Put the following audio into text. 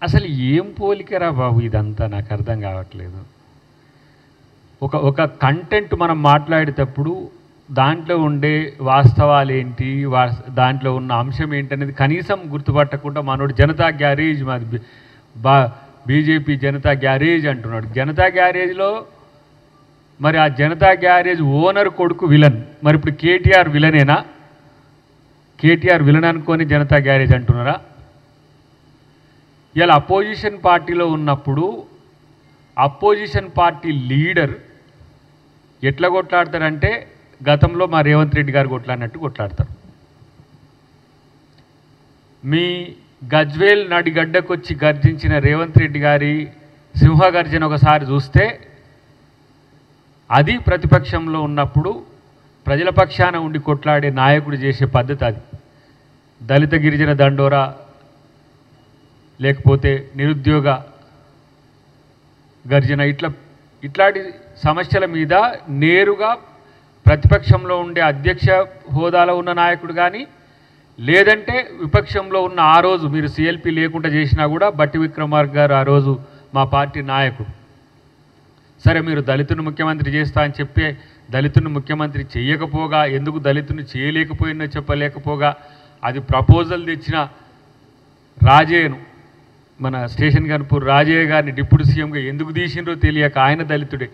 అసలు ఏం పోలికరా బాబు ఇదంతా నాకు అర్థం కావట్లేదు. ఒక కంటెంట్ మనం మాట్లాడేటప్పుడు దాంట్లో ఉండే వాస్తవాలు ఏంటి, దాంట్లో ఉన్న అంశం ఏంటనేది కనీసం గుర్తుపట్టకుండా మనోడు జనతా గ్యారేజ్ మాది బీజేపీ జనతా గ్యారేజ్ అంటున్నాడు. జనతా గ్యారేజ్లో మరి ఆ జనతా గ్యారేజ్ ఓనర్ కొడుకు విలన్. మరి ఇప్పుడు కేటీఆర్ విలనేనా? కేటీఆర్ విలన్ అనుకొని జనతా గ్యారేజ్ అంటున్నారా? ఇలా అపోజిషన్ పార్టీలో ఉన్నప్పుడు అపోజిషన్ పార్టీ లీడర్ ఎట్లా కొట్లాడతారంటే గతంలో మా రేవంత్ రెడ్డి గారు కొట్లాడినట్టు కొట్లాడతారు. మీ గజ్వేల్ నడిగడ్డకొచ్చి గర్జించిన రేవంత్ రెడ్డి గారి సింహగర్జన ఒకసారి చూస్తే అది ప్రతిపక్షంలో ఉన్నప్పుడు ప్రజల పక్షాన ఉండి కొట్లాడే నాయకుడు చేసే పద్ధతి అది. దళిత గిరిజన దండోరా లేకపోతే నిరుద్యోగ గర్జన ఇట్లాంటి సమస్యల మీద నేరుగా ప్రతిపక్షంలో ఉండే అధ్యక్ష హోదాలో ఉన్న నాయకుడు కానీ లేదంటే విపక్షంలో ఉన్న ఆ రోజు మీరు సిఎల్పి లేకుండా చేసినా కూడా బట్టి విక్రమార్క గారు ఆ రోజు మా పార్టీ నాయకుడు. సరే మీరు దళితుని ముఖ్యమంత్రి చేస్తా అని చెప్పి దళితుని ముఖ్యమంత్రి చేయకపోగా ఎందుకు దళితుని చేయలేకపోయినో చెప్పలేకపోగా అది ప్రపోజల్ తెచ్చిన రాజయ్యను మన స్టేషన్ కనుపూర్ రాజయ్య గారిని డిప్యూటీ సీఎంగా ఎందుకు తీసిండ్రో తెలియక ఆయన దళితుడే.